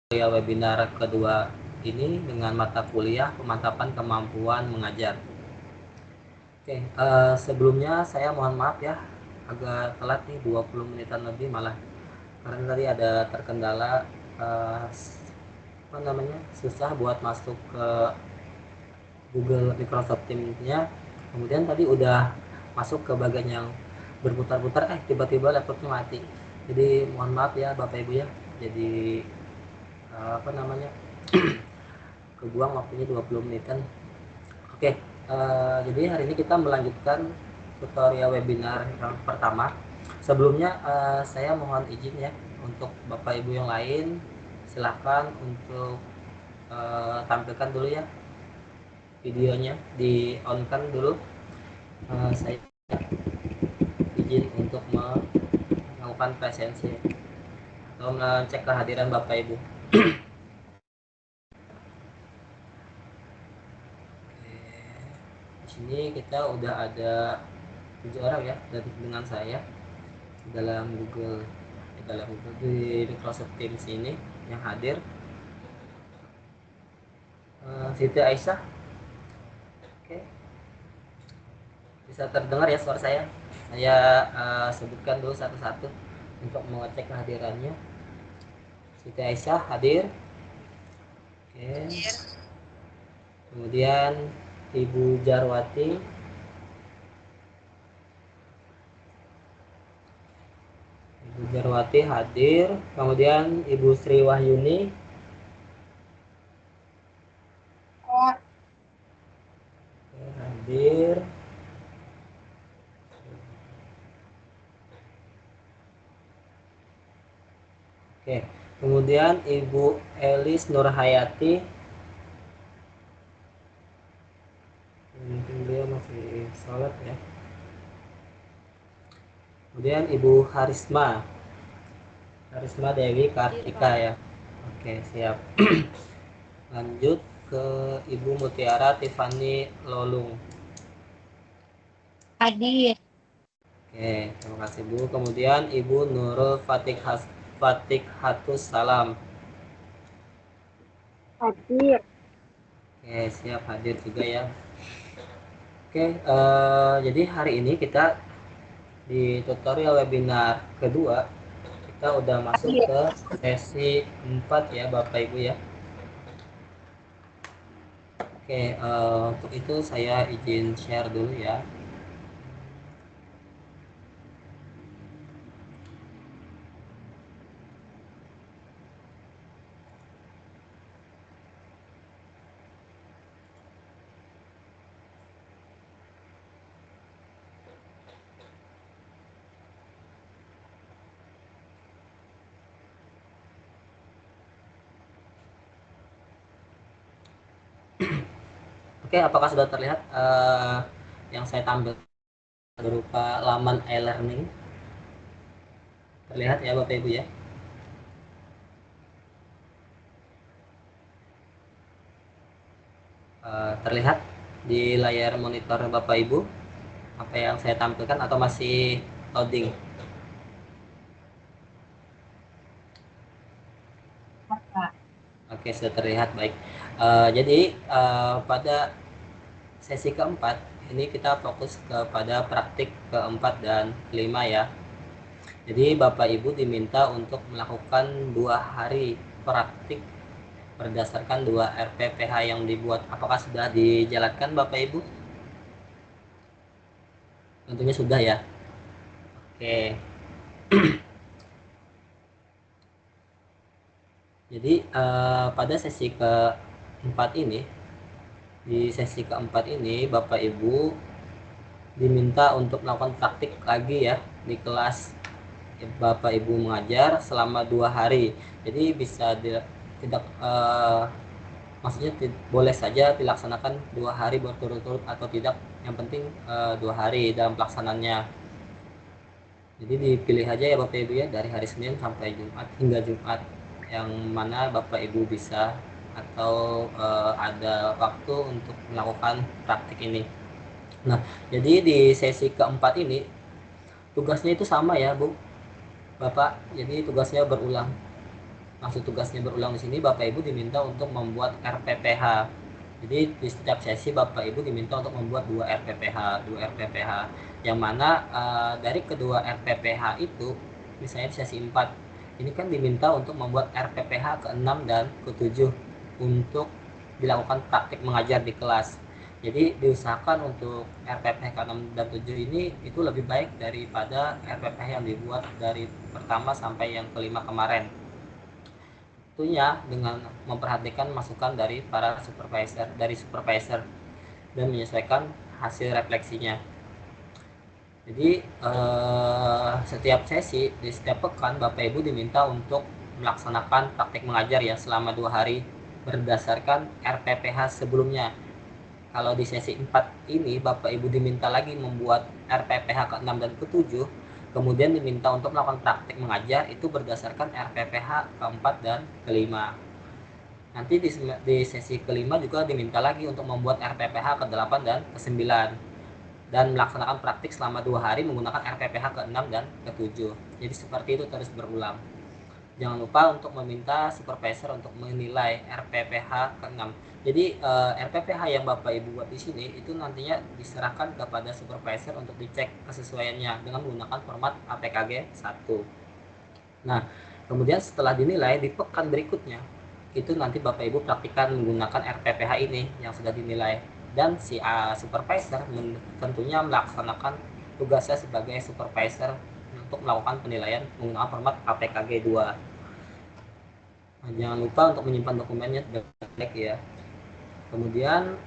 tutorial webinar kedua ini dengan mata kuliah pemantapan kemampuan mengajar. Oke, sebelumnya saya mohon maaf ya, agak telat nih 20 menitan lebih malah. Karena tadi ada terkendala susah buat masuk ke Google Microsoft Teams-nya. Kemudian tadi udah masuk ke bagian yang berputar-putar, tiba-tiba laptopnya mati. Jadi mohon maaf ya Bapak Ibu ya. Jadi kebuang waktunya 20 menitan. Oke, jadi hari ini kita melanjutkan tutorial webinar yang pertama. Sebelumnya saya mohon izin ya untuk Bapak Ibu yang lain, silahkan untuk tampilkan dulu ya videonya, di on kan dulu. Saya izin untuk melakukan presensi atau mengecek kehadiran Bapak Ibu. Di sini kita udah ada 7 orang ya dengan saya dalam Google di Microsoft Teams ini yang hadir. Siti Aisyah, oke, bisa terdengar ya suara saya? Saya sebutkan dulu satu-satu untuk mengecek kehadirannya. Siti Aisyah hadir, oke. Kemudian Ibu Jarwati, hadir. Kemudian Ibu Sri Wahyuni, hadir. Oke, kemudian Ibu Elis Nurhayati, mungkin dia masih sholat ya. Kemudian Ibu Harisma Dewi Kartika ya. Oke, siap. Lanjut ke Ibu Mutiara Tiffany Lolung. Hadir. Oke, terima kasih Bu. Kemudian Ibu Nurul Fatihhatus Salam. Hadir. Oke, siap hadir juga ya. Oke, jadi hari ini kita di tutorial webinar kedua kita udah masuk ke sesi 4 ya Bapak Ibu ya. Oke, untuk itu saya izin share dulu ya. Oke, apakah sudah terlihat yang saya tampil berupa laman e-learning? Terlihat ya Bapak Ibu ya? Terlihat di layar monitor Bapak Ibu apa yang saya tampilkan atau masih loading? Oke, sudah terlihat baik. Jadi pada sesi keempat ini kita fokus kepada praktik keempat dan kelima ya. Jadi Bapak Ibu diminta untuk melakukan 2 hari praktik berdasarkan 2 RPPH yang dibuat. Apakah sudah dijalankan Bapak Ibu? Tentunya sudah ya. Oke. Jadi pada sesi keempat ini, Bapak Ibu diminta untuk melakukan praktik lagi ya di kelas Bapak Ibu mengajar selama 2 hari. Jadi bisa tidak maksudnya boleh saja dilaksanakan 2 hari berturut-turut atau tidak, yang penting 2 hari dalam pelaksanaannya. Jadi dipilih aja ya Bapak Ibu ya, dari hari Senin sampai Jumat hingga Jumat yang mana Bapak Ibu bisa atau ada waktu untuk melakukan praktik ini. Nah, jadi di sesi keempat ini tugasnya itu sama ya Bu, Bapak. Jadi tugasnya berulang. maksud tugasnya berulang di sini, Bapak Ibu diminta untuk membuat RPPH. Jadi di setiap sesi Bapak Ibu diminta untuk membuat 2 RPPH, yang mana dari kedua RPPH itu, misalnya di sesi 4, ini kan diminta untuk membuat RPPH ke-6 dan ke-7 untuk dilakukan praktik mengajar di kelas. Jadi diusahakan untuk RPPH ke-6 dan 7 ini itu lebih baik daripada RPPH yang dibuat dari pertama sampai yang kelima kemarin. Tentunya dengan memperhatikan masukan dari para supervisor dan menyesuaikan hasil refleksinya. Jadi setiap sesi di setiap pekan Bapak Ibu diminta untuk melaksanakan praktik mengajar ya selama 2 hari berdasarkan RPPH sebelumnya. Kalau di sesi 4 ini Bapak Ibu diminta lagi membuat RPPH ke-6 dan ke-7, kemudian diminta untuk melakukan praktik mengajar itu berdasarkan RPPH ke-4 dan ke-5. Nanti di sesi kelima juga diminta lagi untuk membuat RPPH ke-8 dan ke-9 dan melaksanakan praktik selama 2 hari menggunakan RPPH ke-6 dan ke-7. Jadi seperti itu terus berulang. Jangan lupa untuk meminta supervisor untuk menilai RPPH ke-6. Jadi RPPH yang Bapak Ibu buat di sini itu nantinya diserahkan kepada supervisor untuk dicek kesesuaiannya dengan menggunakan format APKG 1. Nah, kemudian setelah dinilai di pekan berikutnya, itu nanti Bapak Ibu praktikan menggunakan RPPH ini yang sudah dinilai, dan si supervisor tentunya melaksanakan tugasnya sebagai supervisor untuk melakukan penilaian menggunakan format APKG 2. Nah, jangan lupa untuk menyimpan dokumennya baik ya. Kemudian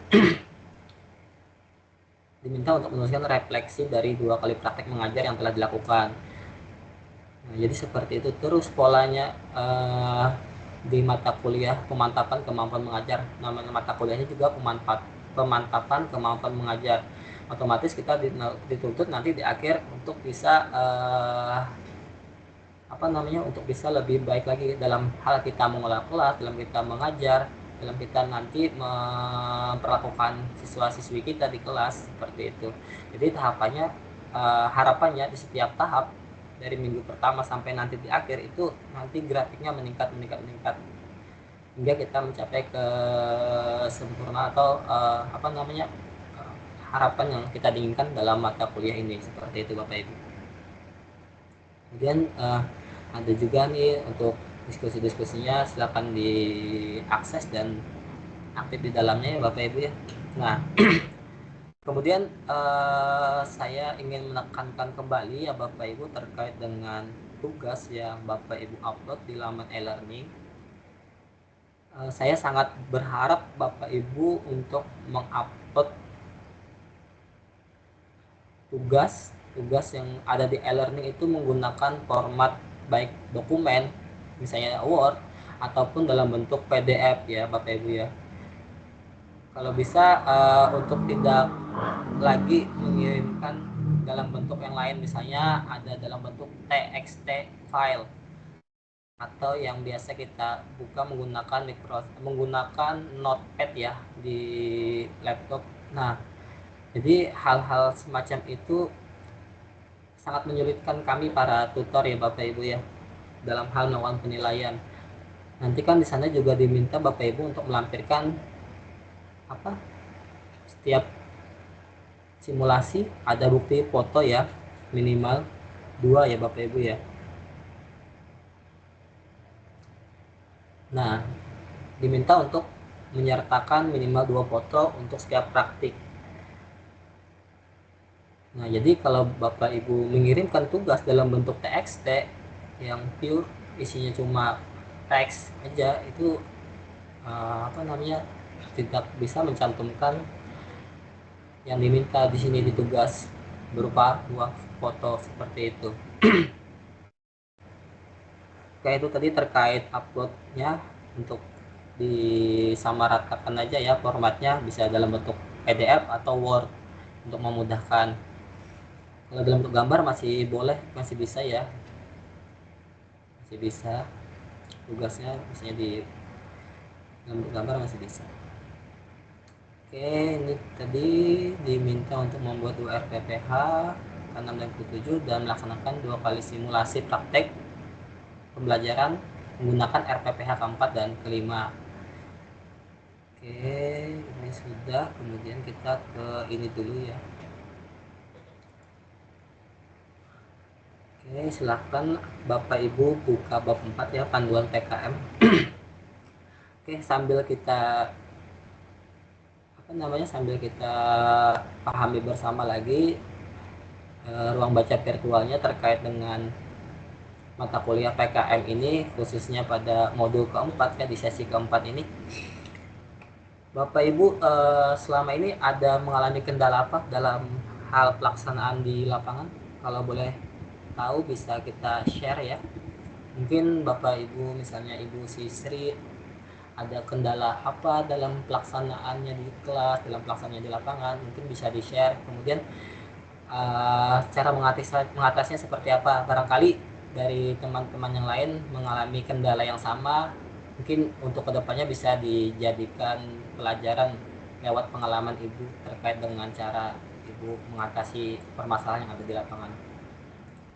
diminta untuk menuliskan refleksi dari 2 kali praktek mengajar yang telah dilakukan. Nah, jadi seperti itu terus polanya di mata kuliah pemantapan kemampuan mengajar. Nama mata kuliahnya juga pemantapan kemampuan mengajar. Otomatis kita dituntut nanti di akhir untuk bisa untuk bisa lebih baik lagi dalam hal kita mengelola kelas, dalam kita mengajar, dalam kita nanti memperlakukan siswa-siswi kita di kelas seperti itu. Jadi tahapannya harapannya di setiap tahap dari minggu pertama sampai nanti di akhir itu nanti grafiknya meningkat hingga kita mencapai ke sempurna atau harapan yang kita inginkan dalam mata kuliah ini seperti itu Bapak Ibu. Kemudian ada juga nih untuk diskusi-diskusinya silakan diakses dan aktif di dalamnya ya Bapak Ibu ya. Nah, kemudian saya ingin menekankan kembali ya Bapak Ibu terkait dengan tugas yang Bapak Ibu upload di laman e-learning. Saya sangat berharap Bapak Ibu untuk mengupload tugas yang ada di e-learning itu menggunakan format baik dokumen misalnya Word ataupun dalam bentuk PDF ya Bapak Ibu ya. Kalau bisa untuk tidak lagi mengirimkan dalam bentuk yang lain, misalnya ada dalam bentuk TXT file atau yang biasa kita buka menggunakan notepad ya di laptop. Nah, jadi hal-hal semacam itu sangat menyulitkan kami para tutor ya Bapak Ibu ya dalam hal melakukan penilaian. Nanti kan di sana juga diminta Bapak Ibu untuk melampirkan setiap simulasi ada bukti foto ya minimal 2 ya Bapak Ibu ya. Nah, diminta untuk menyertakan minimal 2 foto untuk setiap praktik. Nah, jadi kalau Bapak Ibu mengirimkan tugas dalam bentuk TXT yang pure isinya cuma teks aja itu tidak bisa mencantumkan yang diminta di sini di tugas berupa 2 foto seperti itu. Oke, itu tadi terkait uploadnya. Untuk disamaratakan aja ya formatnya, bisa dalam bentuk PDF atau Word untuk memudahkan. Kalau dalam bentuk gambar masih boleh, masih bisa ya, masih bisa tugasnya misalnya di dalam bentuk gambar masih bisa. Oke, ini tadi diminta untuk membuat 2 RPPH ke-6 dan ke-7 dan melaksanakan 2 kali simulasi praktek pembelajaran menggunakan RPPH keempat dan kelima. Oke, ini sudah. Kemudian kita ke ini dulu ya. Oke, silakan Bapak Ibu buka bab 4 ya, panduan PKM. Oke, sambil kita sambil kita pahami bersama lagi ruang baca virtualnya terkait dengan mata kuliah PKM ini, khususnya pada modul keempat ya, di sesi keempat ini. Bapak Ibu selama ini ada mengalami kendala apa dalam hal pelaksanaan di lapangan? Kalau boleh tahu bisa kita share ya. Mungkin Bapak Ibu, misalnya Ibu Sisri, ada kendala apa dalam pelaksanaannya di kelas, dalam pelaksanaannya di lapangan, mungkin bisa di-share. Kemudian cara mengatasinya seperti apa. Barangkali dari teman-teman yang lain mengalami kendala yang sama, mungkin untuk kedepannya bisa dijadikan pelajaran lewat pengalaman Ibu terkait dengan cara Ibu mengatasi permasalahan yang ada di lapangan.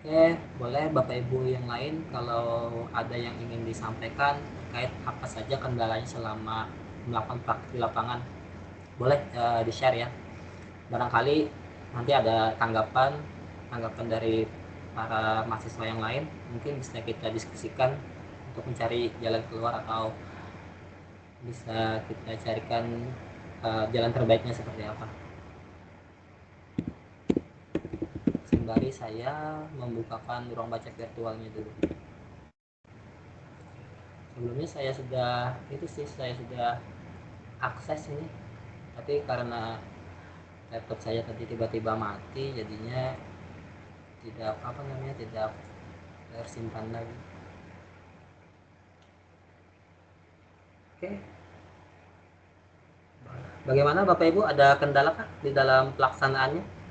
Oke, boleh Bapak Ibu yang lain kalau ada yang ingin disampaikan terkait apa saja kendalanya selama melakukan praktik di lapangan, boleh di-share ya. Barangkali nanti ada tanggapan dari para mahasiswa yang lain, mungkin bisa kita diskusikan untuk mencari jalan keluar, atau bisa kita carikan jalan terbaiknya seperti apa. Sembari saya membukakan ruang baca virtualnya dulu. Sebelumnya saya sudah akses ini, tapi karena laptop saya tadi tiba-tiba mati, jadinya tidak tersimpan lagi. Oke, bagaimana Bapak Ibu, ada kendala kah di dalam pelaksanaannya?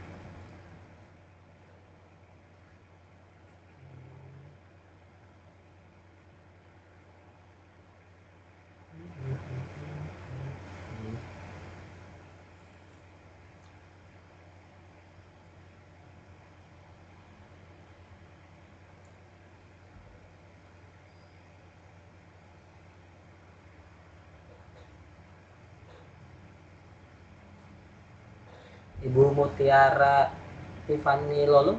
Ibu Mutiara Tiffany Lolo,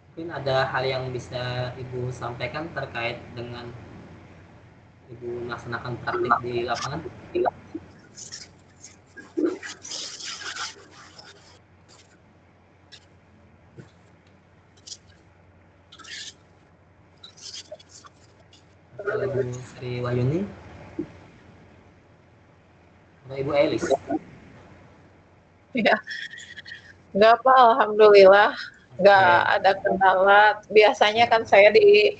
mungkin ada hal yang bisa Ibu sampaikan terkait dengan Ibu melaksanakan praktik di lapangan? Atau Ibu Sri Wahyuni atau Ibu Elis? Ya, nggak apa, alhamdulillah nggak ada kendala. Biasanya kan saya di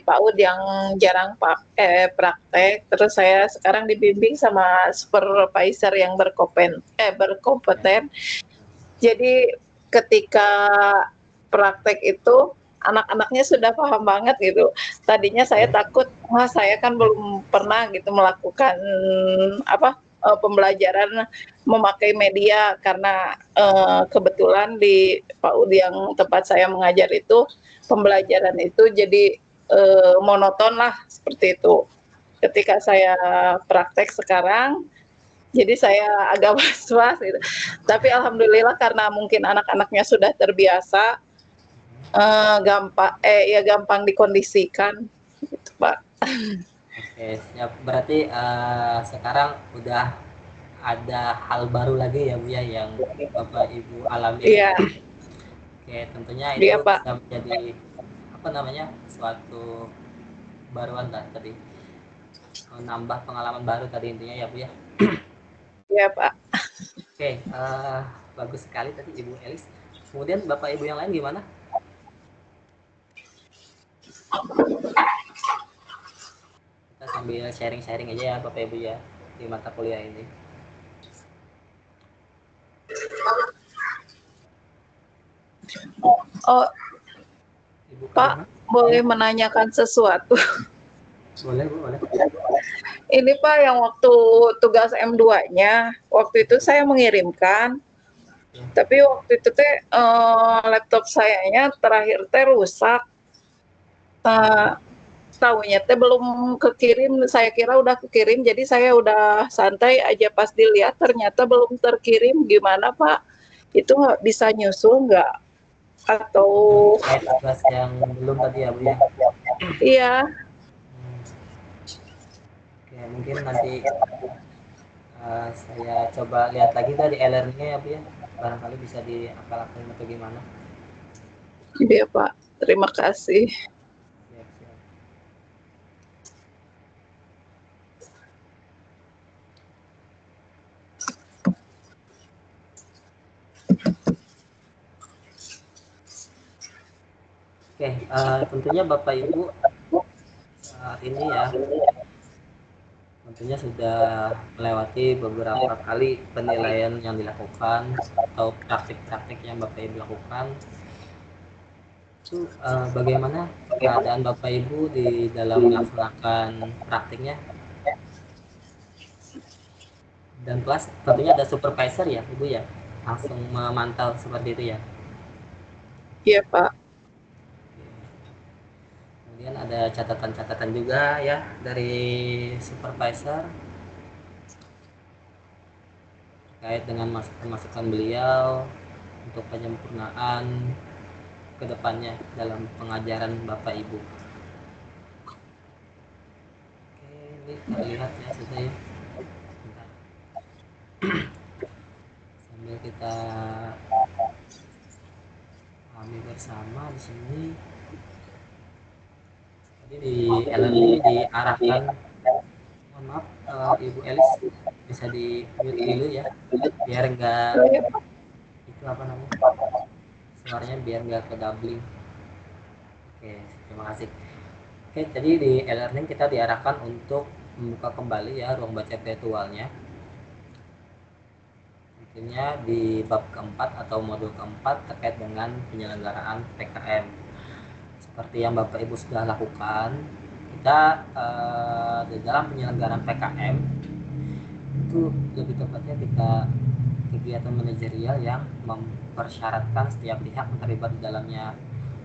PAUD yang jarang praktek, terus saya sekarang dibimbing sama supervisor yang berkompeten. Jadi ketika praktek itu anak-anaknya sudah paham banget gitu. Tadinya saya takut, wah saya kan belum pernah gitu melakukan pembelajaran memakai media, karena kebetulan di PAUD yang tempat saya mengajar itu pembelajaran itu jadi monoton lah seperti itu. Ketika saya praktek sekarang, jadi saya agak was-was gitu. Tapi alhamdulillah karena mungkin anak-anaknya sudah terbiasa, gampang dikondisikan gitu, Pak. Oke, siap. Berarti sekarang udah ada hal baru lagi ya Bu ya, yang Bapak Ibu alami. Iya, Oke, tentunya itu iya Pak. bisa menjadi suatu baruan tadi, nambah pengalaman baru tadi intinya ya Bu ya. Iya Pak. Oke, bagus sekali tadi Ibu Elis. Kemudian Bapak Ibu yang lain gimana? Kita sambil sharing-sharing aja ya Bapak Ibu ya, di mata kuliah ini. Oh, Ibu Pak, Karima? boleh Ya, menanyakan sesuatu? boleh Bu, boleh. Ini Pak, yang waktu tugas M2-nya, waktu itu saya mengirimkan, Ya. tapi waktu itu laptop sayanya terakhir rusak. Tahunya teh belum kekirim, saya kira udah kekirim, jadi saya udah santai aja pas dilihat ternyata belum terkirim. Gimana Pak? Itu bisa nyusul nggak? Atau Terkait tugas yang belum tadi ya Bu ya. iya, Oke, mungkin nanti saya coba lihat lagi dari e-learningnya ya Bu ya. Barangkali bisa diakal-akalin atau gimana. iya Pak. Terima kasih. Siap, siap. Oke, tentunya Bapak Ibu saat ini ya tentunya sudah melewati beberapa kali penilaian yang dilakukan atau praktik-praktik yang Bapak Ibu lakukan. Itu bagaimana keadaan Bapak Ibu di dalam melaksanakan praktiknya, dan kelas tentunya ada supervisor ya Ibu ya, langsung memantau seperti itu ya. Iya Pak. Kemudian ada catatan-catatan juga ya dari supervisor terkait dengan masukan-masukan beliau untuk penyempurnaan kedepannya dalam pengajaran Bapak Ibu. Oke, ini terlihat ya sudah ya. Bentar. Sambil kita pahami bersama di sini. Jadi di e-learning diarahkan, mohon maaf Ibu Elis bisa di mute dulu ya, biar enggak Oh, iya, Pak. itu apa namanya, suaranya biar enggak ke doubling. Oke, terima kasih. Oke, jadi di e-learning kita diarahkan untuk membuka kembali ya ruang baca virtualnya. Tentunya di bab keempat atau modul keempat terkait dengan penyelenggaraan PKM. Seperti yang Bapak Ibu sudah lakukan, kita di dalam penyelenggaraan PKM itu lebih tepatnya kita kegiatan manajerial yang mempersyaratkan setiap pihak terlibat di dalamnya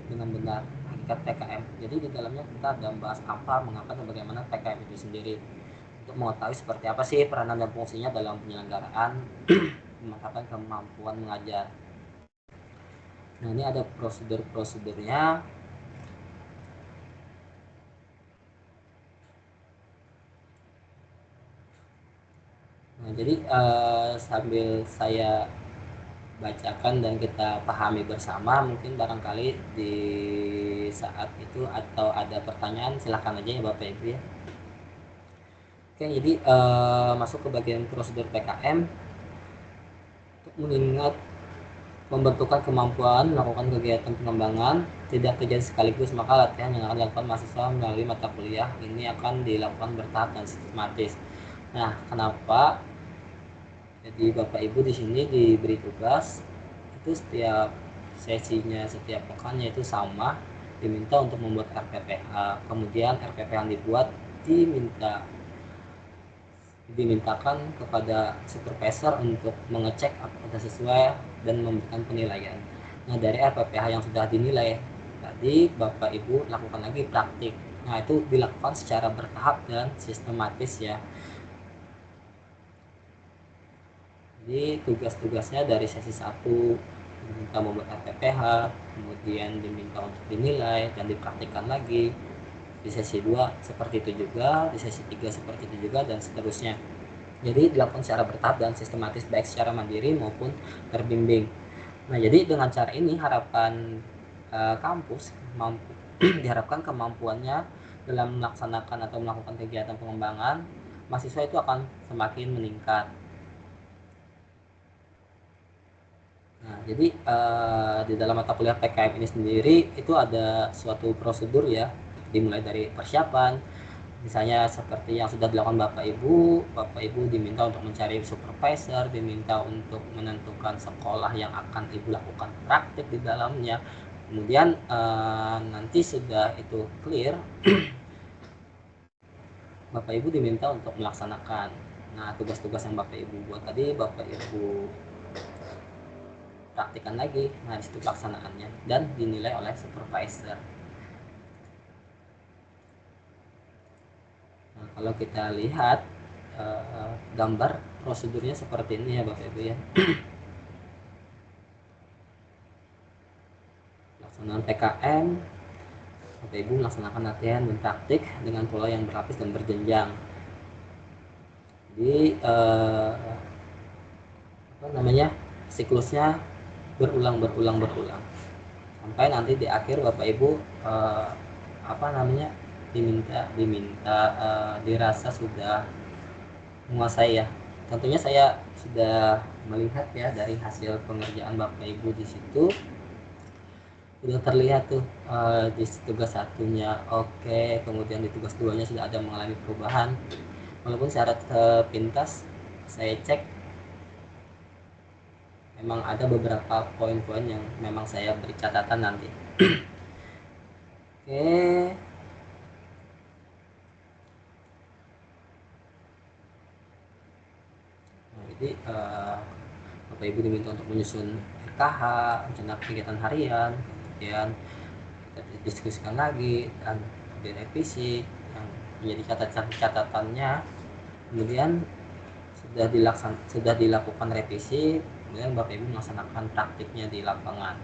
dengan benar hakikat PKM. Jadi di dalamnya kita ada membahas apa, mengapa, dan bagaimana PKM itu sendiri, untuk mengetahui seperti apa sih peranan dan fungsinya dalam penyelenggaraan memantapkan kemampuan mengajar. Nah, ini ada prosedur-prosedurnya. Nah, jadi sambil saya bacakan dan kita pahami bersama, mungkin barangkali di saat itu atau ada pertanyaan silahkan aja ya Bapak Ibu ya. Oke, jadi masuk ke bagian prosedur PKM. Untuk mengingat pembentukan kemampuan melakukan kegiatan pengembangan tidak terjadi sekaligus, maka latihan yang akan dilakukan mahasiswa melalui mata kuliah ini akan dilakukan bertahap dan sistematis. Nah, kenapa? Jadi Bapak Ibu di sini diberi tugas itu setiap sesinya, setiap pekannya itu sama, diminta untuk membuat RPPH. Kemudian RPPH yang dibuat dimintakan kepada supervisor untuk mengecek apakah sesuai dan memberikan penilaian. Nah, dari RPPH yang sudah dinilai tadi Bapak Ibu lakukan lagi praktik. Nah, itu dilakukan secara bertahap dan sistematis ya. Jadi tugas-tugasnya dari sesi 1 diminta membuat RPPH, kemudian diminta untuk dinilai dan dipraktikkan lagi. Di sesi 2 seperti itu juga, di sesi 3 seperti itu juga, dan seterusnya. Jadi dilakukan secara bertahap dan sistematis baik secara mandiri maupun terbimbing. Nah, jadi dengan cara ini harapan kampus mampu diharapkan kemampuannya dalam melaksanakan atau melakukan kegiatan pengembangan mahasiswa itu akan semakin meningkat. Nah, jadi di dalam mata kuliah PKM ini sendiri itu ada suatu prosedur ya, dimulai dari persiapan, misalnya seperti yang sudah dilakukan Bapak Ibu diminta untuk mencari supervisor, diminta untuk menentukan sekolah yang akan Ibu lakukan praktik di dalamnya. Kemudian nanti sudah itu clear, Bapak Ibu diminta untuk melaksanakan. Nah, tugas-tugas yang Bapak Ibu buat tadi Bapak Ibu praktikan lagi. Nah, disitu pelaksanaannya dan dinilai oleh supervisor. Kalau kita lihat gambar prosedurnya seperti ini ya Bapak Ibu ya. Pelaksanaan PKM, Bapak Ibu melaksanakan latihan dan praktik dengan pola yang berlapis dan berjenjang. Jadi apa namanya, siklusnya berulang sampai nanti di akhir Bapak Ibu apa namanya, diminta dirasa sudah menguasai ya. Tentunya saya sudah melihat ya dari hasil pengerjaan Bapak Ibu di situ sudah terlihat tuh di tugas satunya oke, kemudian di tugas duanya sudah ada mengalami perubahan, walaupun secara sepintas saya cek memang ada beberapa poin-poin yang memang saya beri catatan nanti. Oke. Nah, jadi Bapak Ibu diminta untuk menyusun RKH, rencana kegiatan harian, kemudian kita diskusikan lagi dan direvisi yang menjadi catatannya. Kemudian sudah dilakukan revisi, kemudian Bapak Ibu melaksanakan praktiknya di lapangan.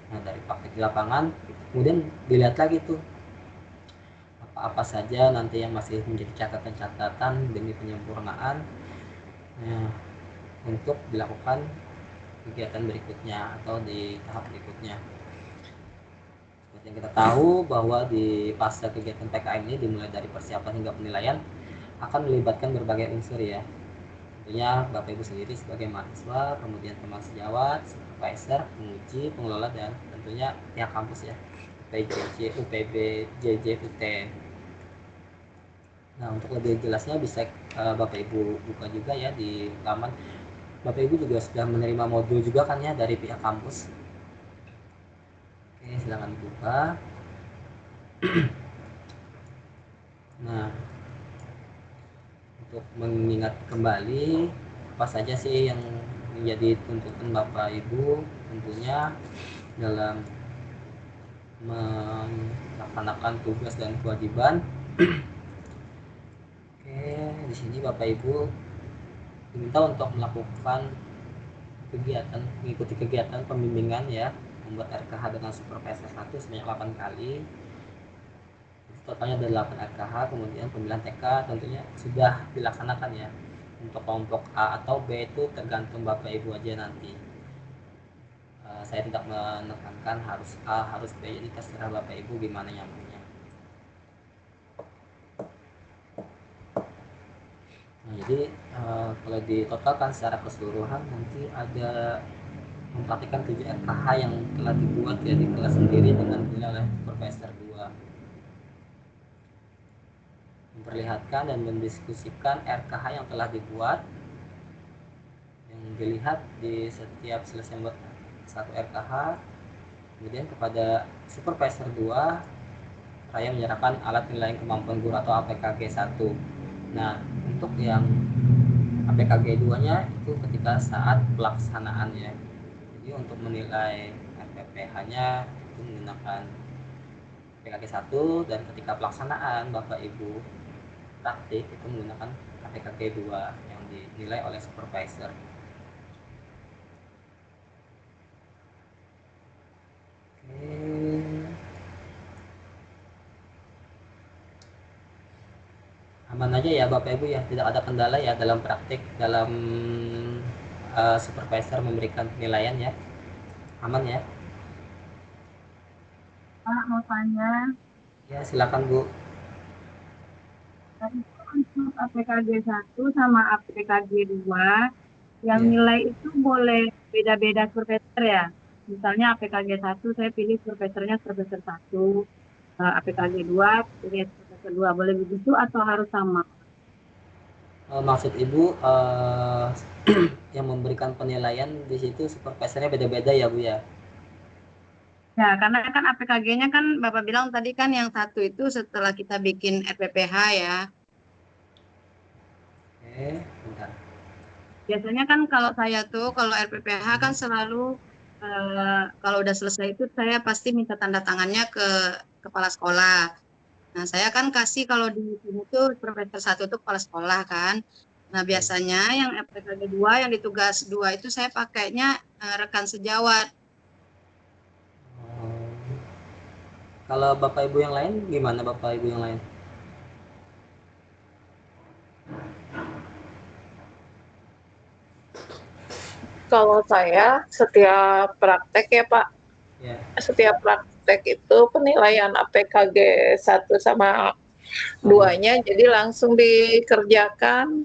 Nah, dari praktik di lapangan kemudian dilihat lagi tuh apa-apa saja nanti yang masih menjadi catatan-catatan demi penyempurnaan untuk dilakukan kegiatan berikutnya atau di tahap berikutnya. Seperti yang kita tahu bahwa di pasca kegiatan PKM ini dimulai dari persiapan hingga penilaian akan melibatkan berbagai unsur ya. Tentunya Bapak Ibu sendiri sebagai mahasiswa, kemudian teman sejawat, supervisor, penguji, pengelola, dan tentunya pihak kampus ya, UPJJ, UPB, JJ, UT. Nah, untuk lebih jelasnya bisa Bapak Ibu buka juga ya di laman. Bapak Ibu juga sudah menerima modul juga kan ya dari pihak kampus. Oke, silakan dibuka. Nah, untuk mengingat kembali apa saja sih yang menjadi tuntutan Bapak Ibu tentunya dalam melaksanakan tugas dan kewajiban. Oke, di sini Bapak Ibu diminta untuk melakukan mengikuti kegiatan pembimbingan ya, membuat RKH dengan supervisor 1 sebanyak 8 kali. Totalnya ada 8 RKH, kemudian pemilihan TK tentunya sudah dilaksanakan ya. Untuk kelompok A atau B itu tergantung Bapak Ibu aja nanti. Saya tidak menekankan harus A, harus B, jadi terserah Bapak Ibu gimana nyamannya. Nah, jadi kalau ditotalkan secara keseluruhan nanti ada mempraktikkan 7 RKH yang telah dibuat ya di kelas sendiri dengan dinilai oleh Profesor 2. Memperlihatkan dan mendiskusikan RKH yang telah dibuat, yang dilihat di setiap selesai membuat satu RKH, kemudian kepada Supervisor 2 saya menyerahkan alat penilaian kemampuan guru atau APKG 1. Nah, untuk yang APKG 2 nya itu ketika saat pelaksanaan ya. Jadi untuk menilai RPPH nya itu menggunakan APKG 1, dan ketika pelaksanaan Bapak Ibu praktik itu menggunakan APKG 2 yang dinilai oleh supervisor. Oke. Aman aja ya Bapak Ibu ya, tidak ada kendala ya dalam praktik, dalam supervisor memberikan penilaian ya, aman ya. Pak, mau tanya, Ya silakan Bu. itu untuk APKG 1 sama APKG 2, yang Ya. nilai itu boleh beda-beda survesor ya? Misalnya APKG 1 saya pilih survesornya survesor 1, APKG 2 pilih survesor 2, boleh begitu atau harus sama? Maksud Ibu yang memberikan penilaian di situ supervisornya beda-beda ya Bu ya? Ya, karena kan APKG-nya kan Bapak bilang tadi kan yang satu itu setelah kita bikin RPPH ya. Oke, bentar. Biasanya kan kalau saya tuh, kalau RPPH kan selalu kalau udah selesai itu saya pasti minta tanda tangannya ke kepala sekolah. Nah, saya kan kasih kalau di sini tuh supervisor 1 itu kepala sekolah kan. Nah, biasanya yang FPKG 2 yang di tugas 2 itu saya pakainya rekan sejawat. Oh. Kalau Bapak Ibu yang lain gimana Bapak Ibu yang lain? Kalau saya setiap praktek ya Pak, Ya. setiap praktek itu penilaian APKG 1 sama 2-nya jadi langsung dikerjakan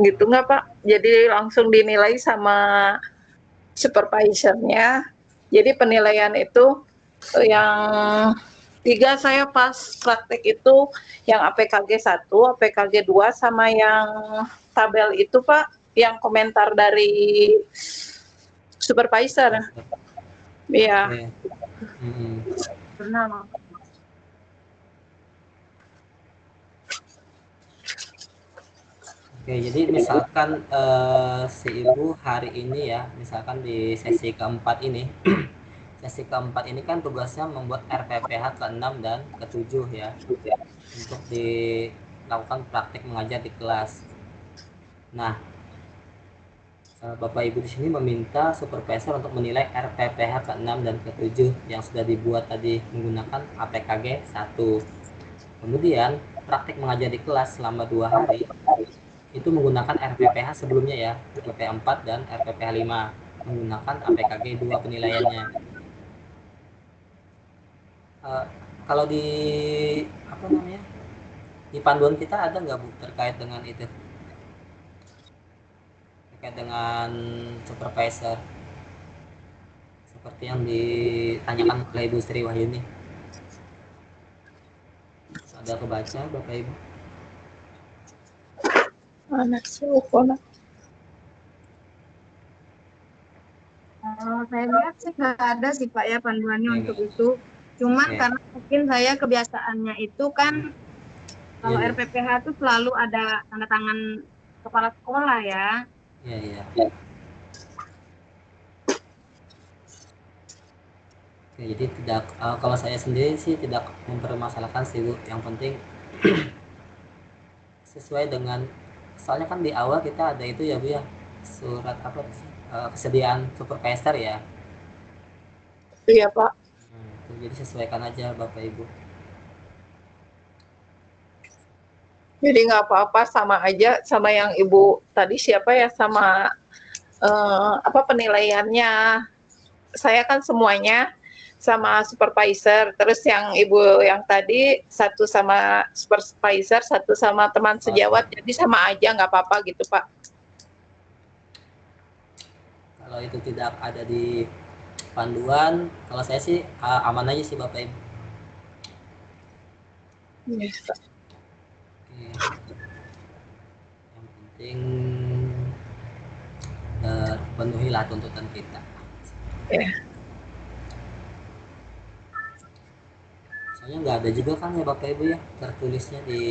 gitu nggak Pak? Jadi langsung dinilai sama supervisornya. Jadi penilaian itu yang 3 saya pas praktek itu yang APKG 1, APKG 2 sama yang tabel itu Pak, yang komentar dari supervisor. Iya. Oke. Hmm. Pernah Mak. Oke, jadi misalkan si Ibu hari ini ya, misalkan di sesi keempat ini, sesi keempat ini kan tugasnya membuat RPPH ke-6 dan ke-7 ya, untuk dilakukan praktik mengajar di kelas. Nah, Bapak Ibu di sini meminta supervisor untuk menilai RPPH ke-6 dan ke-7 yang sudah dibuat tadi menggunakan APKG 1. Kemudian praktik mengajar di kelas selama 2 hari itu menggunakan RPPH sebelumnya ya, RPPH 4 dan RPPH 5 menggunakan APKG 2 penilaiannya. Eh, Kalau di apa namanya, di panduan kita ada nggak Bu terkait dengan itu, terkait dengan supervisor seperti yang ditanyakan oleh Ibu Sri Wahyuni? Ada kebaca Bapak Ibu? Anak telepon. Kalau saya lihat sih nggak ada sih Pak ya panduannya Ya, untuk itu. Cuman oke. karena mungkin saya kebiasaannya itu kan Iya, kalau iya. RPPH itu selalu ada tanda tangan kepala sekolah ya. Iya, iya. Oke, jadi tidak, kalau saya sendiri sih tidak mempermasalahkan sih Bu. Yang penting sesuai dengan, soalnya kan di awal kita ada itu ya Bu ya, surat apa sih, kesediaan supervisor ya. Iya Pak. Jadi sesuaikan aja Bapak Ibu. Jadi nggak apa-apa, sama aja sama yang Ibu tadi siapa ya, sama apa penilaiannya. Saya kan semuanya sama supervisor, terus yang Ibu yang tadi 1 sama supervisor, 1 sama teman sejawat, jadi sama aja nggak apa-apa gitu Pak. Kalau itu tidak ada di panduan, kalau saya sih aman aja sih Bapak Ibu. Yes, Pak. Oke. Yang penting penuhilah tuntutan kita. Ya. Soalnya nggak ada juga kan ya Bapak Ibu ya tertulisnya di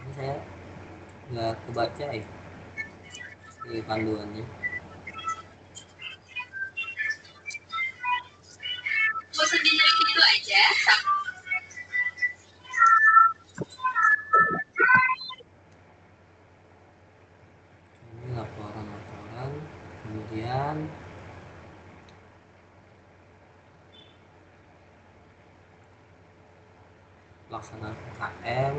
ini, saya nggak kebaca ya di panduannya. Bosan dengerin gitu aja? Ini laporan-laporan, kemudian pelaksanaan UKM.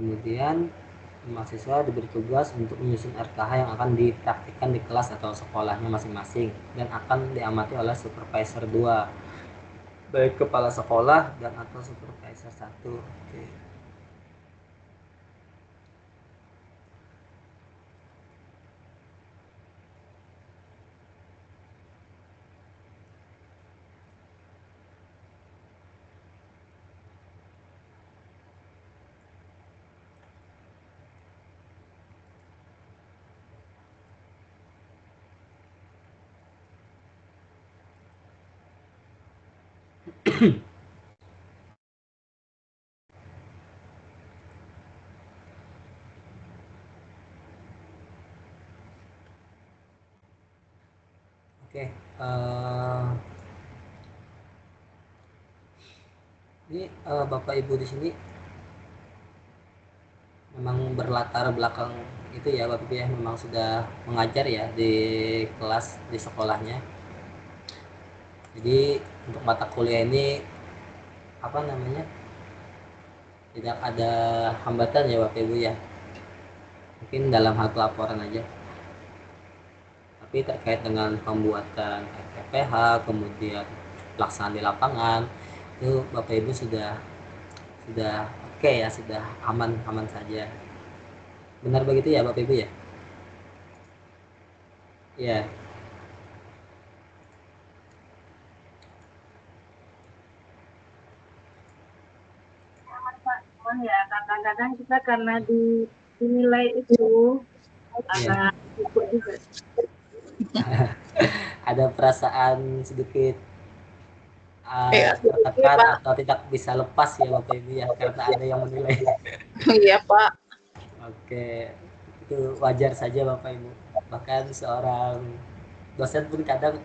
Kemudian mahasiswa diberi tugas untuk menyusun RKH yang akan dipraktikkan di kelas atau sekolahnya masing-masing dan akan diamati oleh supervisor 2, baik kepala sekolah dan atau supervisor 1. Oke. Oke, ini Bapak Ibu di sini memang berlatar belakang itu ya Bapak Ibu ya, memang sudah mengajar ya di kelas di sekolahnya. Jadi untuk mata kuliah ini apa namanya, tidak ada hambatan ya Bapak Ibu ya, mungkin dalam hal pelaporan aja. Tapi terkait dengan pembuatan FPPH, kemudian pelaksanaan di lapangan, itu Bapak Ibu sudah oke ya, sudah aman saja. Benar begitu ya Bapak Ibu ya? Ya. Cuman ya kadang-kadang kita karena dinilai itu agak ikut juga. Ada perasaan sedikit Iya, tertekan Pak. atau tidak bisa lepas ya Bapak Ibu ya, karena ada yang menilai. Iya, Pak. Oke, itu wajar saja Bapak Ibu. Bahkan seorang dosen pun kadang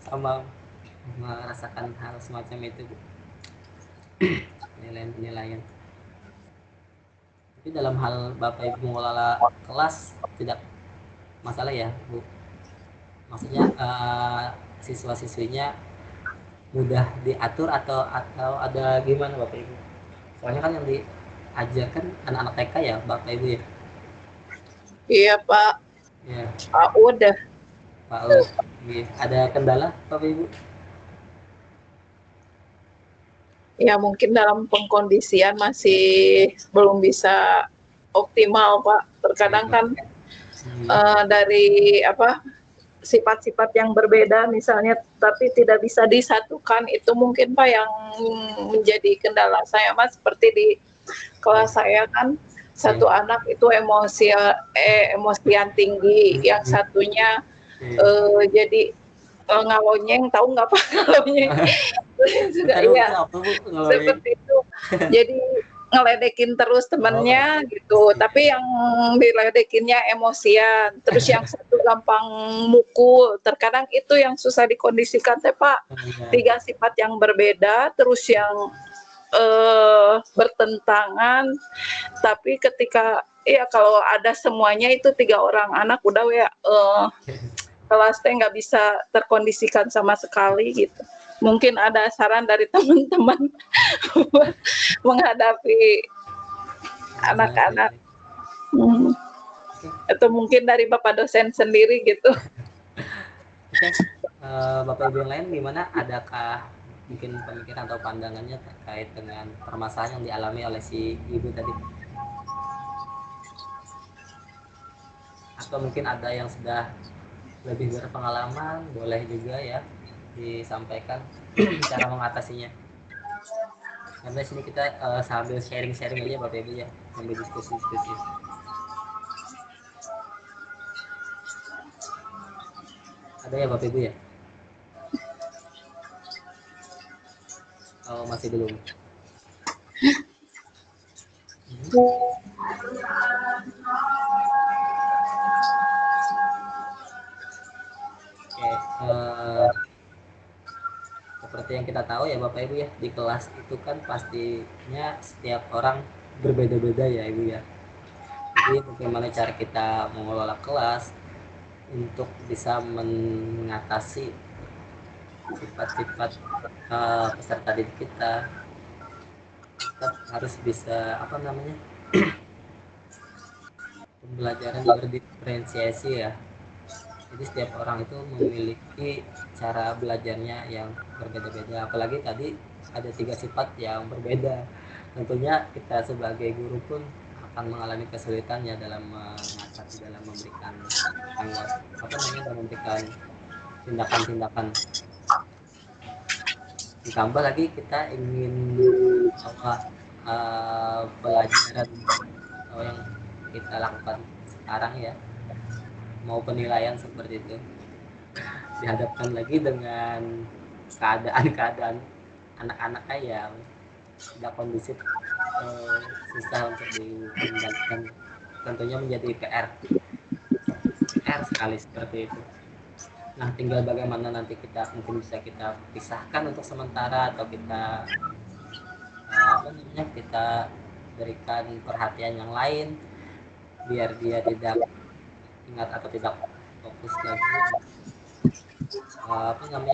sama merasakan hal semacam itu, Bu. Penilaian. Tapi dalam hal Bapak Ibu mengelola kelas tidak masalah ya, Bu. Maksudnya siswa-siswinya mudah diatur atau ada gimana Bapak Ibu? Soalnya kan yang diajarkan anak-anak TK ya Bapak Ibu ya. Iya, Pak. Ya, Udah. Pak Ud. Iya. Ada kendala Bapak Ibu? Ya mungkin dalam pengkondisian masih belum bisa optimal, Pak. Terkadang kan dari sifat-sifat yang berbeda misalnya, tapi tidak bisa disatukan, itu mungkin Pak yang menjadi kendala saya, Mas. Seperti di kelas saya kan satu anak itu emosian tinggi, yang satunya jadi ngalonyeng, tahu nggak Pak ngalonyeng? Sudah iya, seperti itu. Jadi ngeledekin terus temennya gitu, tapi yang diledekinnya emosian, terus yang satu gampang mukul. Terkadang itu yang susah dikondisikan teh Pak. 3 sifat yang berbeda, terus yang bertentangan, tapi ketika kalau ada semuanya itu 3 orang anak udah ya kelas teh nggak bisa terkondisikan sama sekali gitu. Mungkin ada saran dari teman-teman buat menghadapi anak-anak. Atau mungkin dari Bapak dosen sendiri gitu. Oke. Bapak Ibu yang lain gimana? Adakah mungkin pemikiran atau pandangannya terkait dengan permasalahan yang dialami oleh si ibu tadi? Atau mungkin ada yang sudah lebih berpengalaman, boleh juga ya disampaikan cara mengatasinya. Karena di sini kita sambil sharing-sharing aja Bapak Ibu ya, sambil diskusi-diskusi. Ada ya Bapak Ibu ya? Oh, masih belum. Oke, seperti yang kita tahu ya Bapak Ibu ya, di kelas itu kan pastinya setiap orang berbeda-beda ya Ibu ya. Jadi bagaimana cara kita mengelola kelas untuk bisa mengatasi sifat-sifat peserta didik kita, tetap harus bisa pembelajaran berdiferensiasi ya. Jadi setiap orang itu memiliki cara belajarnya yang berbeda-beda, apalagi tadi ada 3 sifat yang berbeda. Tentunya kita sebagai guru pun akan mengalami kesulitan ya dalam mengatasi, dalam memberikan dalam memberikan tindakan-tindakan. Ditambah lagi kita ingin bahwa pelajaran yang kita lakukan sekarang ya, mau penilaian seperti itu, dihadapkan lagi dengan keadaan anak-anaknya ya tidak kondusif, susah untuk dikendalikan, tentunya menjadi PR sekali seperti itu. Nah, tinggal bagaimana nanti kita mungkin bisa kita pisahkan untuk sementara, atau kita kita berikan perhatian yang lain biar dia tidak ingat atau tidak fokus lagi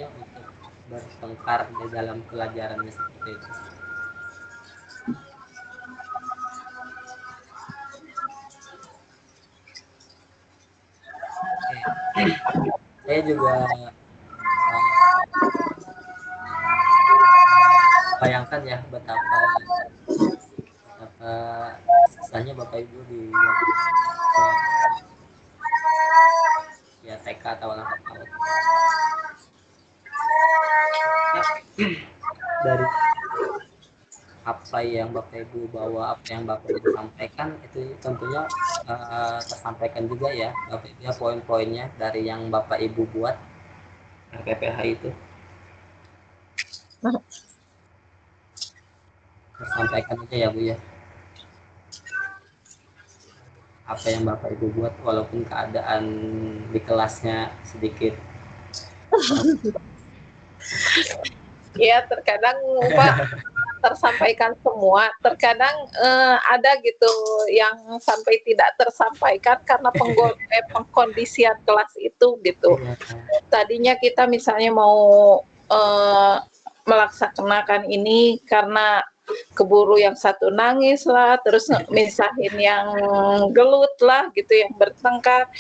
untuk bertengkar di dalam pelajarannya seperti itu. Oke. Saya juga bayangkan ya betapa susahnya Bapak Ibu di ya TK atau anak PAUD. Dari apa yang Bapak Ibu bawa, apa yang Bapak Ibu sampaikan itu tentunya tersampaikan juga ya Bapak Ibu ya, poin-poinnya dari yang Bapak Ibu buat RPPH itu tersampaikan aja ya Bu ya, apa yang Bapak Ibu buat walaupun keadaan di kelasnya sedikit ya terkadang Pak tersampaikan semua, terkadang ada gitu yang sampai tidak tersampaikan karena pengkondisian kelas itu gitu. Tadinya kita misalnya mau melaksanakan ini karena keburu yang satu nangis lah, terus misahin yang gelut lah gitu, yang bertengkar.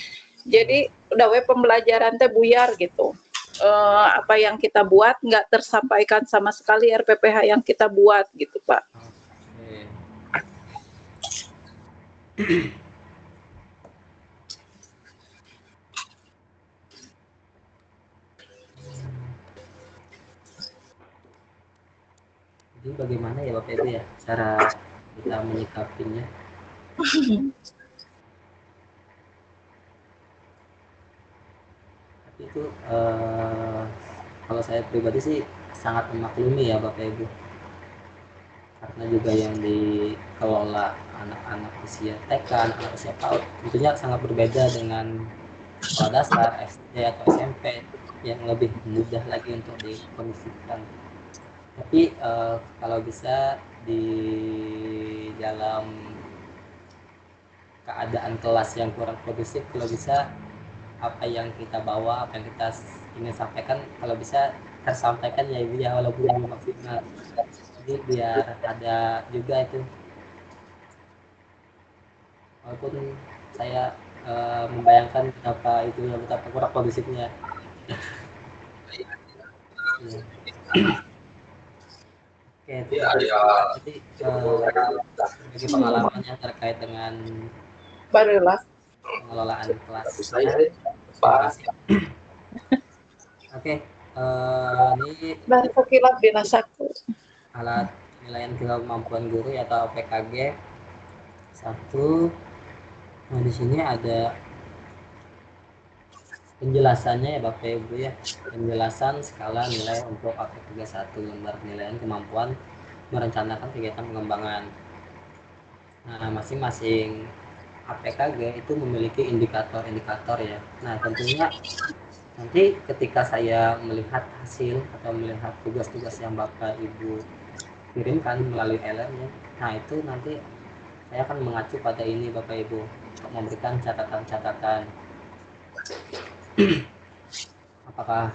Jadi udah pembelajaran teh buyar gitu. Apa yang kita buat nggak tersampaikan sama sekali RPPH yang kita buat gitu Pak. Jadi bagaimana ya Bapak Ibu ya cara kita menyikapinya? Tapi itu kalau saya pribadi sih sangat memaklumi ya Bapak Ibu, karena juga yang dikelola anak-anak usia TK, anak usia PAUD tentunya sangat berbeda dengan sekolah dasar, SD atau SMP yang lebih mudah lagi untuk dikondisikan. Tapi kalau bisa di dalam keadaan kelas yang kurang kondusif, kalau bisa apa yang kita bawa, apa yang kita ingin sampaikan, kalau bisa tersampaikan ya Ibu ya, walaupun belum maksimal. Jadi biar ada juga itu, walaupun saya membayangkan betapa kurang kondusifnya. Ya. Oke, itu jadi bagi pengalaman yang terkait dengan Barulah pengelolaan kelas. Terima kasih. Oke, ini dan sekilas binasaku alat penilaian kemampuan guru atau PKG 1. Nah, di sini ada penjelasannya ya Bapak Ibu ya, penjelasan skala nilai untuk APKG 1, lembar penilaian kemampuan merencanakan kegiatan pengembangan. Nah, masing-masing APKG itu memiliki indikator-indikator ya. Nah, tentunya nanti ketika saya melihat hasil atau melihat tugas-tugas yang Bapak Ibu kirimkan melalui LM-nya, nah itu nanti saya akan mengacu pada ini Bapak Ibu untuk memberikan catatan-catatan. Apakah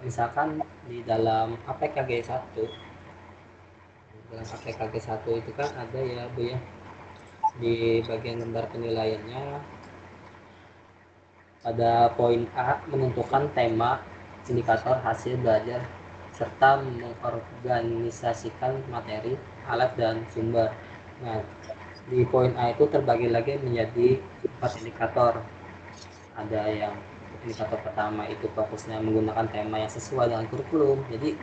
misalkan di dalam APKG 1, dalam APKG 1 itu kan ada ya Bu ya, di bagian lembar penilaiannya pada poin A menentukan tema, indikator, hasil belajar, serta mengorganisasikan materi, alat, dan sumber. Nah, di poin A itu terbagi lagi menjadi 4 indikator. Ada yang indikator pertama itu fokusnya menggunakan tema yang sesuai dengan kurikulum. Jadi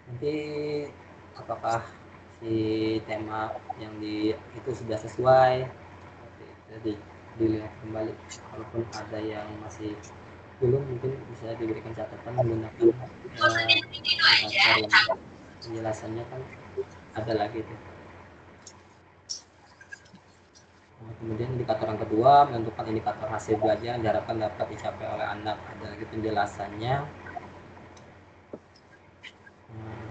nanti apakah si tema yang itu sudah sesuai, jadi dilihat kembali. Walaupun ada yang masih belum, mungkin bisa diberikan catatan menggunakan indikator yang penjelasannya kan ada lagi tuh. Nah, kemudian indikator yang kedua, menentukan indikator hasil belajar yang diharapkan dapat dicapai oleh anak. Ada lagi penjelasannya. Hmm,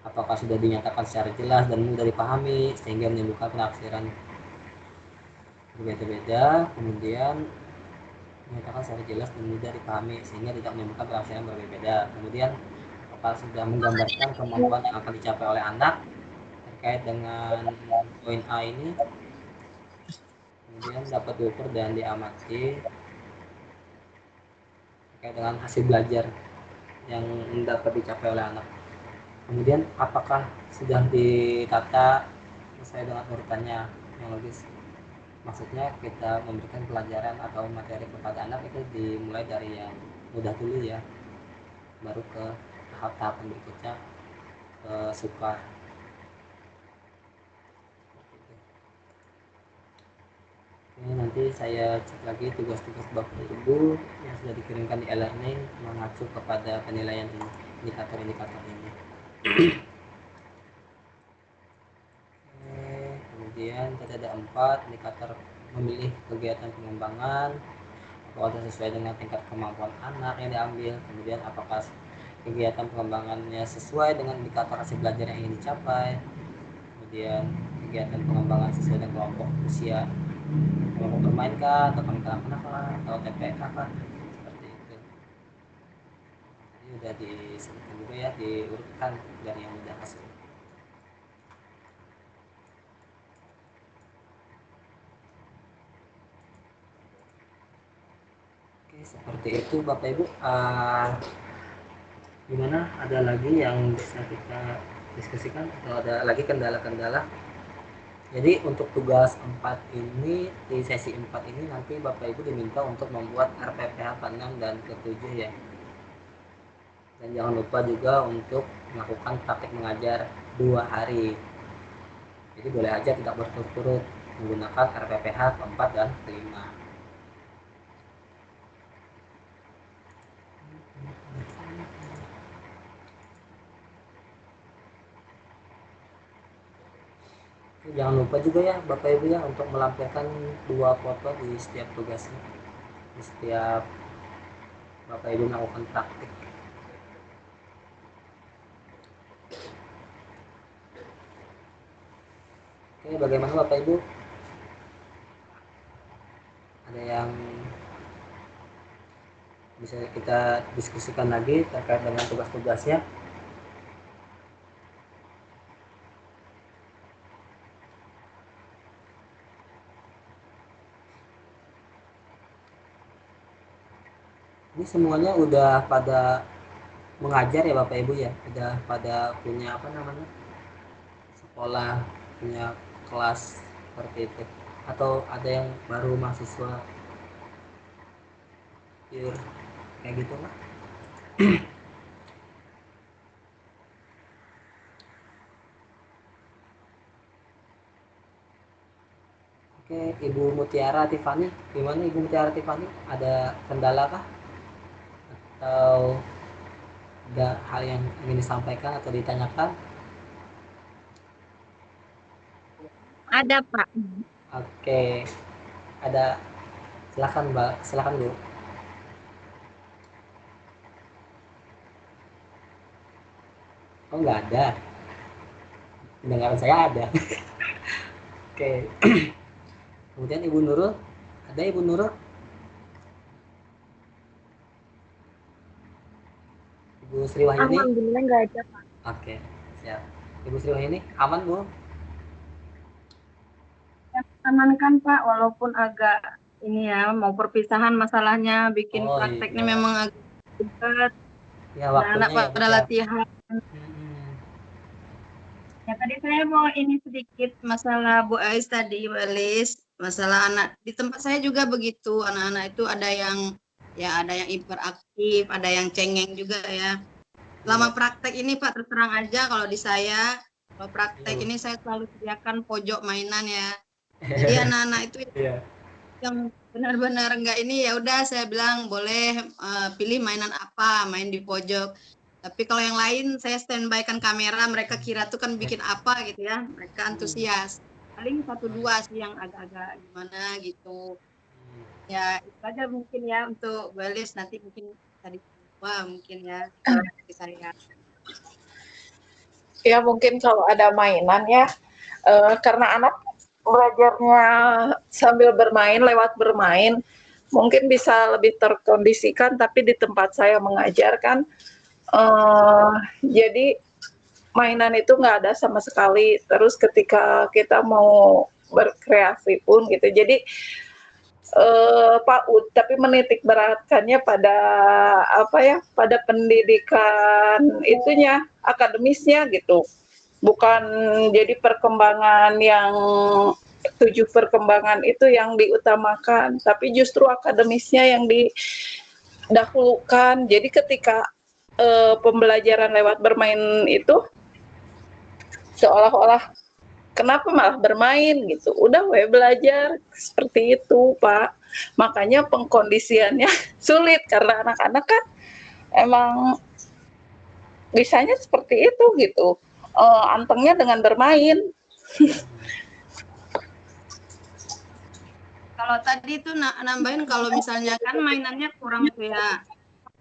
apakah sudah dinyatakan secara jelas dan mudah dipahami sehingga menimbulkan penafsiran berbeda-beda. Kemudian menyatakan secara jelas dan mudah dipahami sehingga tidak menimbulkan penafsiran berbeda. Kemudian apakah sudah menggambarkan kemampuan yang akan dicapai oleh anak terkait dengan poin A ini. Kemudian dapat diukur dan diamati terkait dengan hasil belajar yang dapat dicapai oleh anak. Kemudian apakah sudah ditata sesuai dengan urutannya yang logis. Maksudnya kita memberikan pelajaran atau materi kepada anak itu dimulai dari yang mudah dulu ya, baru ke tahap-tahap berikutnya ke sukar. Oke, nanti saya cek lagi tugas-tugas Bapak Ibu yang sudah dikirimkan di e-learning mengacu kepada penilaian ini, indikator-indikator ini. Oke, kemudian tadi ada 4 indikator memilih kegiatan pengembangan, apakah sesuai dengan tingkat kemampuan anak yang diambil, kemudian apakah kegiatan pengembangannya sesuai dengan indikator hasil belajar yang ingin dicapai, kemudian kegiatan pengembangan sesuai dengan kelompok usia, kelompok bermain kah, atau kanak-kanak lah, atau TPK kah, seperti itu. Jadi udah disebutkan juga ya, diurutkan dari yang mudah hasil. Oke, seperti itu Bapak Ibu. Gimana, ada lagi yang bisa kita diskusikan atau ada lagi kendala-kendala? Jadi untuk tugas 4 ini, di sesi 4 ini nanti Bapak Ibu diminta untuk membuat RPPH ke-6 dan ke-7 ya. Dan jangan lupa juga untuk melakukan praktik mengajar 2 hari. Jadi boleh aja tidak berturut-turut menggunakan RPPH ke-4 dan ke-5. Jangan lupa juga ya Bapak Ibu ya untuk melampirkan 2 foto di setiap tugasnya, di setiap Bapak Ibu melakukan praktik. Oke, bagaimana Bapak Ibu? Ada yang bisa kita diskusikan lagi terkait dengan tugas-tugasnya? Ini semuanya udah pada mengajar ya Bapak Ibu ya, udah pada punya apa namanya, sekolah, punya kelas seperti itu, atau ada yang baru mahasiswa pure kayak gitu Pak? Oke, Ibu Mutiara Tiffany, gimana Ibu Mutiara Tiffany, ada kendala kah atau ada hal yang ingin disampaikan atau ditanyakan? Ada, Pak. Oke, ada, silakan Mbak, silakan Bu. Oh nggak ada, pendengaran saya ada. Oke. Kemudian Ibu Nurul, ada Ibu Nurul? Ibu Sri Wahyuni? Alhamdulillah nggak ada, Pak. Oke, siap. Ibu Sri Wahyuni, aman Bu? Amankan Pak, walaupun agak ini ya, mau perpisahan masalahnya, bikin Oh prakteknya iya, memang agak ribet. ya Anak-anak waktunya ya Bu pada ya. latihan. Hmm. Ya tadi saya mau ini sedikit Masalah Bu Ais tadi, Bu Elis, masalah anak di tempat saya juga begitu. Anak-anak itu ada yang ya ada yang hiperaktif, ada yang cengeng juga ya. Iya, Lama praktek ini Pak, terus terang aja kalau di saya, kalau iya praktek Bu. ini saya selalu sediakan pojok mainan ya. Jadi anak-anak itu Iya. yang benar-benar enggak ini, ya udah saya bilang boleh pilih mainan apa, main di pojok. Tapi kalau yang lain saya standby-kan kamera, mereka kira tuh kan bikin apa gitu ya, mereka antusias. Paling 1-2 sih yang agak-agak gimana gitu. Ya itu aja mungkin ya untuk Walis, nanti mungkin bisa dicoba mungkin ya di saya. Ya mungkin kalau ada mainan ya, karena anak belajarnya sambil bermain, lewat bermain, mungkin bisa lebih terkondisikan. Tapi di tempat saya mengajarkan, jadi mainan itu nggak ada sama sekali. Terus ketika kita mau berkreasi pun gitu, jadi PAUD, tapi menitik beratkannya pada apa ya, pada pendidikan itunya, akademisnya gitu. Bukan jadi perkembangan yang 7 perkembangan itu yang diutamakan, tapi justru akademisnya yang didahulukan. Jadi ketika pembelajaran lewat bermain itu seolah-olah kenapa malah bermain gitu, udah we belajar, seperti itu Pak. Makanya pengkondisiannya sulit karena anak-anak kan emang bisanya seperti itu gitu, antengnya dengan bermain. Kalau tadi tuh nambahin, kalau misalnya kan mainannya kurang tuh ya,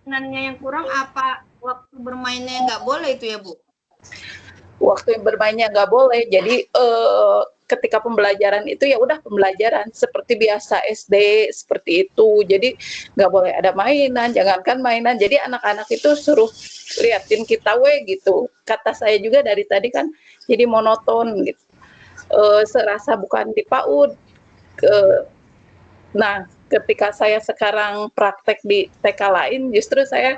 mainannya yang kurang apa waktu bermainnya nggak boleh itu ya Bu? Waktu yang bermainnya nggak boleh, jadi ketika pembelajaran itu ya udah pembelajaran seperti biasa SD seperti itu. Jadi nggak boleh ada mainan, jangankan mainan, jadi anak-anak itu suruh liatin kita we gitu. Kata saya juga dari tadi kan jadi monoton gitu, serasa bukan di PAUD. Nah ketika saya sekarang praktek di TK lain, justru saya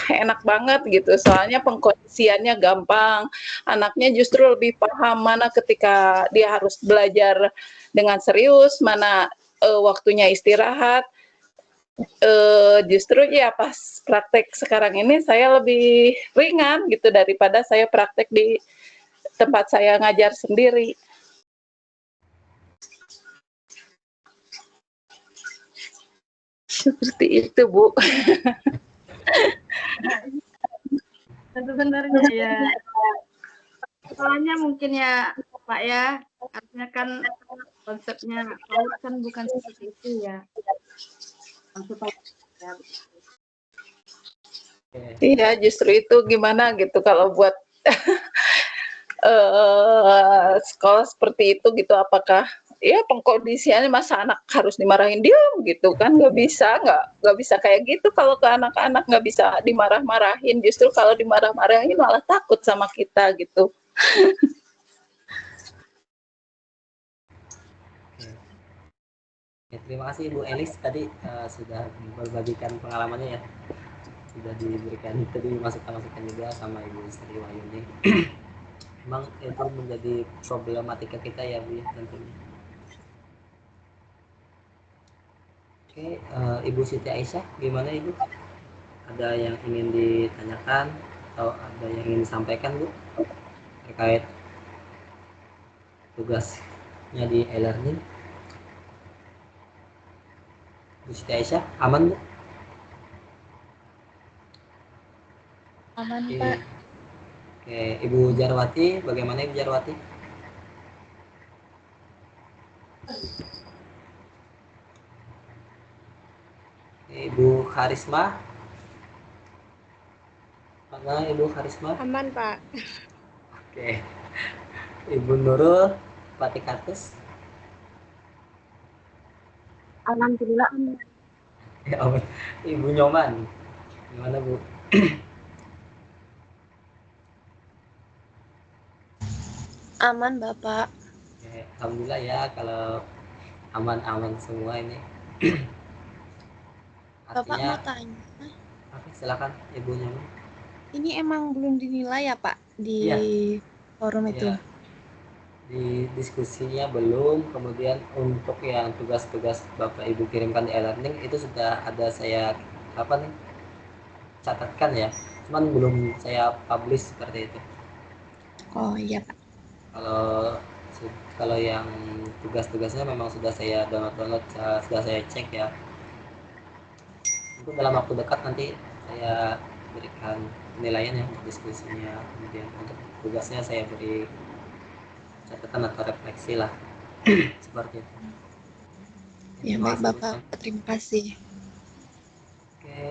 enak banget gitu, soalnya pengkondisiannya gampang. Anaknya justru lebih paham mana ketika dia harus belajar dengan serius, mana waktunya istirahat. Justru ya pas praktek sekarang ini saya lebih ringan gitu daripada saya praktek di tempat saya ngajar sendiri. Seperti itu, Bu. Sebenarnya ya, soalnya mungkin ya Pak ya, artinya kan konsepnya PAUD kan bukan seperti itu ya. Maksud ya. Iya, justru itu gimana gitu kalau buat sekolah seperti itu gitu, apakah ya pengkondisiannya masa anak harus dimarahin diam gitu kan, nggak bisa kayak gitu. Kalau ke anak-anak nggak bisa dimarah-marahin, justru kalau dimarah-marahin malah takut sama kita gitu. Ya, terima kasih Ibu Elis tadi sudah berbagikan pengalamannya ya, sudah diberikan tadi masukan-masukan juga sama Ibu Sri Wahyuni. Memang itu menjadi problematika kita ya Bu ya tentunya. Oke, Ibu Siti Aisyah gimana Ibu? Ada yang ingin ditanyakan atau ada yang ingin disampaikan Bu terkait tugasnya di e-learning? Bu Siti Aisyah aman Bu? Aman Oke. Pak. Oke, Ibu Jarwati, bagaimana Ibu Jarwati? Oke, Ibu Karisma, mana Ibu Karisma? Aman Pak. Oke, Ibu Nurul Patikatus. Alhamdulillah aman. Ya ampun. Ibu Nyoman, gimana Bu? Aman Bapak. Oke, alhamdulillah ya kalau aman-aman semua ini. Bapak Artinya, mau tanya, oke, silakan Ibu Nyoman. ini emang belum dinilai ya Pak di Iya, forum itu? iya. Di diskusinya belum, kemudian untuk yang tugas-tugas Bapak Ibu kirimkan di e-learning itu sudah ada saya apa nih catatkan ya, cuman belum saya publish seperti itu. Oh iya Pak. Kalau Kalau yang tugas-tugasnya memang sudah saya download, sudah saya cek ya. Mungkin dalam waktu dekat nanti saya berikan penilaian ya untuk diskusinya, kemudian untuk tugasnya saya beri catatan atau refleksi lah. Seperti itu. Ya Terima baik kasih, Bu. Bapak, terima kasih. Oke.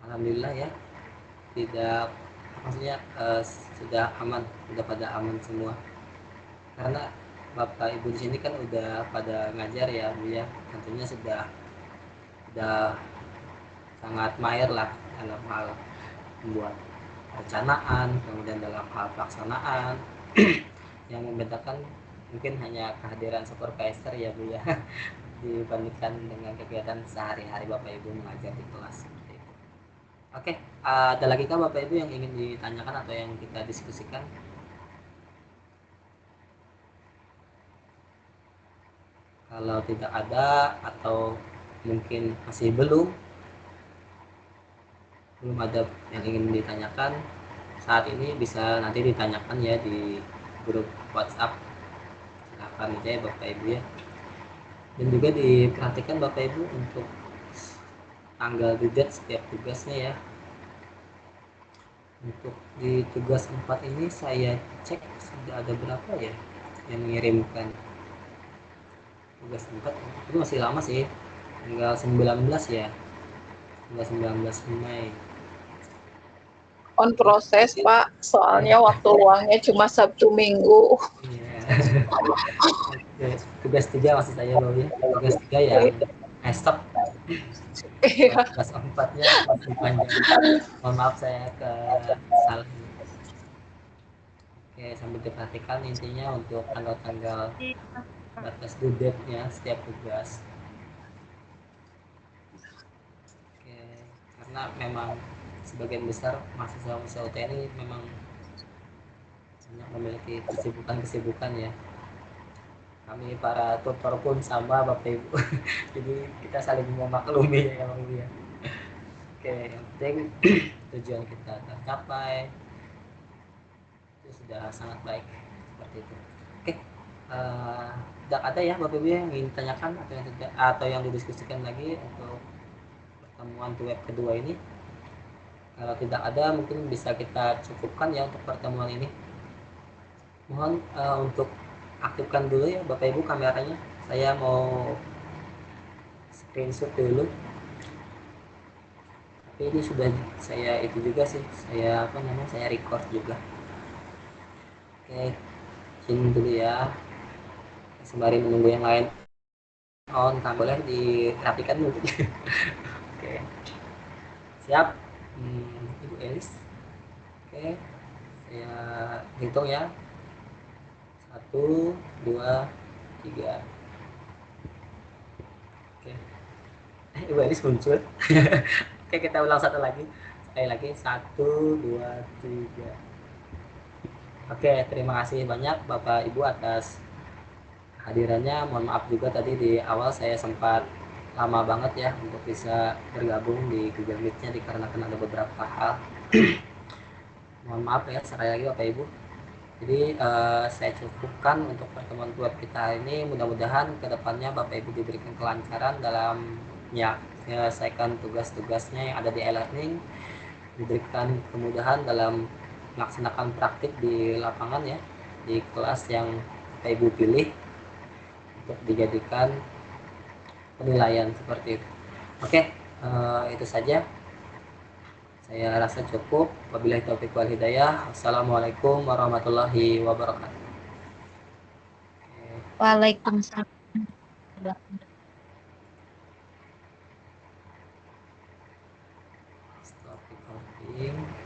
Alhamdulillah ya, tidak, maksudnya sudah aman, sudah pada aman semua. Karena Bapak Ibu di sini kan udah pada ngajar ya Bu ya, tentunya sudah sangat mahir lah dalam hal membuat perencanaan, kemudian dalam hal pelaksanaan. Yang membedakan mungkin hanya kehadiran supervisor ya Bu ya, dibandingkan dengan kegiatan sehari-hari Bapak Ibu mengajar di kelas seperti itu. Oke, ada lagi kah Bapak Ibu yang ingin ditanyakan atau yang kita diskusikan? Kalau tidak ada atau mungkin masih belum ada yang ingin ditanyakan saat ini, bisa nanti ditanyakan ya di grup WhatsApp. Silakan aja ya Bapak Ibu ya. Dan juga diperhatikan Bapak Ibu untuk tanggal due date setiap tugasnya ya. Untuk di tugas 4 ini saya cek sudah ada berapa ya yang mengirimkan tugas 4. Itu masih lama sih, tanggal 19 ya, tanggal 19 Mei. On proses Pak, soalnya waktu luangnya cuma Sabtu Minggu. Iya. Oke, tugas 3 maksud saya loh ya, tugas 3 yang esok. Iya. Tugas 4-nya masih panjang, mohon maaf saya ke salah. Oke, sambil diperhatikan intinya untuk tanggal-tanggal batas due date-nya setiap tugas. Oke, karena memang sebagian besar mahasiswa UTN ini memang banyak memiliki kesibukan-kesibukan ya. Kami para tutor pun sama Bapak Ibu. Jadi kita saling memaklumi ya Bang ya. Oke, yang penting tujuan kita tercapai itu sudah sangat baik, seperti itu. Oke, tidak ada ya Bapak Ibu yang ingin ditanyakan atau yang didiskusikan lagi untuk pertemuan web kedua ini. Kalau tidak ada mungkin bisa kita cukupkan ya untuk pertemuan ini. Mohon untuk aktifkan dulu ya Bapak Ibu kameranya. Saya mau screenshot dulu. Tapi ini sudah saya itu juga sih, saya saya record juga. Oke, izin dulu ya. Sembari menunggu yang lain on, kan boleh dirapikan dulu. Oke, siap. Ibu Elis. Oke, saya hitung ya. 1, 2, 3. Oke, Ibu Elis muncul. Oke, kita ulang satu lagi. Sekali lagi, 1, 2, 3. Oke, terima kasih banyak Bapak Ibu atas hadirannya. Mohon maaf juga tadi di awal saya sempat lama banget ya untuk bisa bergabung di Google Meet-nya dikarenakan ada beberapa hal. Mohon maaf ya sekali lagi Bapak Ibu. Jadi saya cukupkan untuk pertemuan web kita ini. Mudah-mudahan kedepannya Bapak Ibu diberikan kelancaran dalam menyelesaikan tugas-tugasnya yang ada di e-learning, diberikan kemudahan dalam melaksanakan praktik di lapangan ya, di kelas yang Bapak Ibu pilih untuk dijadikan penilaian seperti itu. Oke, itu saja. Saya rasa cukup. Wabillahi taufiq wal hidayah. Assalamualaikum warahmatullahi wabarakatuh. Waalaikumsalam. Stop recording.